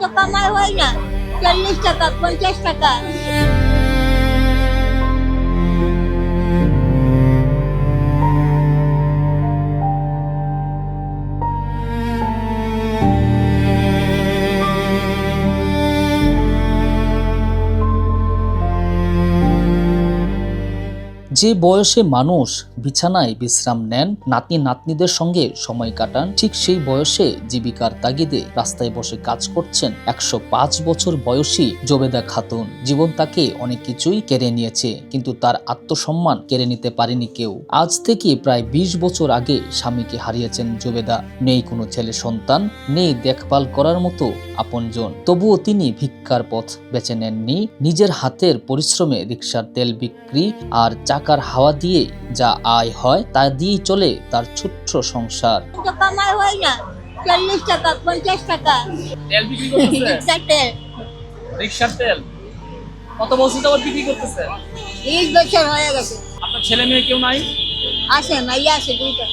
তো কামাই হয় না, 40 টাকা 50 টাকা। যে বয়সে মানুষ বিছানায় বিশ্রাম নেন, নাতি নাতনিদের সঙ্গে সময় কাটান, ঠিক সেই বয়সে জীবিকার তাগিদে রাস্তায় বসে কাজ করছেন 105 বছর বয়সী জোবেদা খাতুন। জীবন তাকে অনেক কিছুই কেড়ে নিয়েছে, কিন্তু তার আত্মসম্মান কেড়ে নিতে পারেনি কেউ। আজ থেকে প্রায় 20 বছর আগে স্বামীকে হারিয়েছেন জোবেদা। নেই কোনো ছেলে সন্তান, নেই দেখভাল করার মতো আপনজন। তবুও তিনি ভিক্ষার পথ বেছে নেননি। নিজের হাতের পরিশ্রমে রিকশার তেল বিক্রি আর চাকার হাওয়া দিয়ে যা আয় হয় তা দিয়েই চলে তার ছোট্ট সংসার। তো কামাই হয় না, 40 টাকা 50 টাকা। তেল বিক্রি করতেছে? রিকশার তেল। রিকশার তেল কত বছর যাবত বিক্রি করতেছে? 20 বছর হয়ে গেছে। আপনার ছেলে মেয়ে কেউ নাই? আসে মাইয়া আসে দুইটা।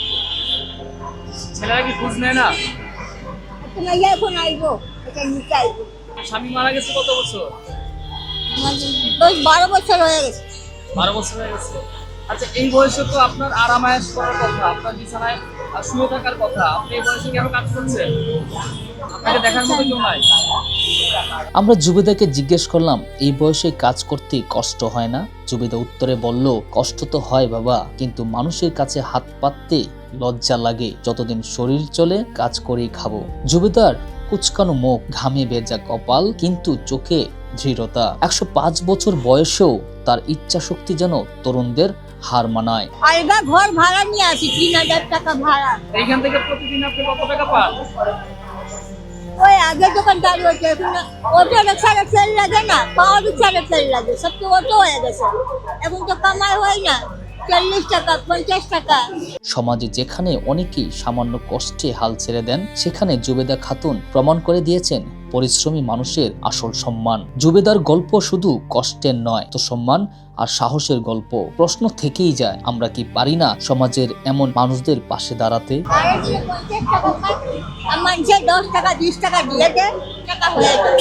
ছেলেরা কি খোঁজ নেয় না? তো মাইয়া এখন আইবো, এটা নিতে আইবো। স্বামী মারা গেছে কত বছর? 12 বছর হয়ে গেছে। 12 বছর হয়ে গেছে। আচ্ছা, এই বয়সে তো আপনার আরামায়েশ করার কথা, আপনার বিছানায় শুয়ে থাকার কথা। আপনি এই বয়সে কেন কাজ করছেন? আপনাকে দেখার মতো কেউ নাই? আমরা জুবেদাকে জিজ্ঞেস করলাম, এই বয়সে কাজ করতে কষ্ট হয় না? জুবেদা উত্তরে বলল, কষ্ট তো হয় বাবা, কিন্তু মানুষের কাছে হাত পাততে লজ্জা লাগে। যতদিন শরীর চলে কাজ করেই খাবো। জুবেদার কুচকানো মুখ, ঘামে ভেজা কপাল, কিন্তু চোখে দৃঢ়তা। 105 বছর বয়সেও তার ইচ্ছা শক্তি যেন তরুণদের হার মানায়। আলগা ঘর ভাড়া নিয়ে আসি, 3000 টাকা ভাড়া। এইখান থেকে প্রতিদিন আপনি কত টাকা পান? ওই আগে দোকানদারি হচ্ছে, এখন অটো রিক্সার তেল লাগে না, পাওয়া রিক্সার তেল লাগে, সব তো অটো হয়ে গেছে। এখন তো কামাই হয় না, 40 টাকা 50 টাকা। সমাজে যেখানে অনেকেই সামান্য কষ্টে হাল ছেড়ে দেন, সেখানে জুবেদা খাতুন প্রমাণ করে দিয়েছেন পরিশ্রমী মানুষের আসল সম্মান। জুবেদার গল্প শুধু কষ্টের নয়, তো সম্মান আর সাহসের গল্প। প্রশ্ন থেকেই যায়, আমরা কি পারি না সমাজের এমন মানুষদের পাশে দাঁড়াতে? মানুষের 10 টাকা 20 টাকা দিয়ে দেয়, টাকা হয়ে যায়।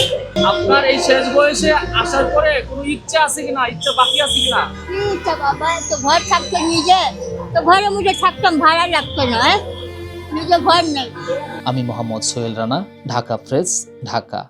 আপনার এই শেষ বয়সে আসার পরে কোনো ইচ্ছা আছে কিনা, ইচ্ছা বাকি আছে কিনা? কি ইচ্ছা বাবা, তো ঘর থাকতো নিজে, তো ঘরের মধ্যে থাকতাম, ভাড়া লাগতো না, নিজে ঘর নেই। আমি মোহাম্মদ সোহেল রানা, ঢাকা প্রেস, ঢাকা।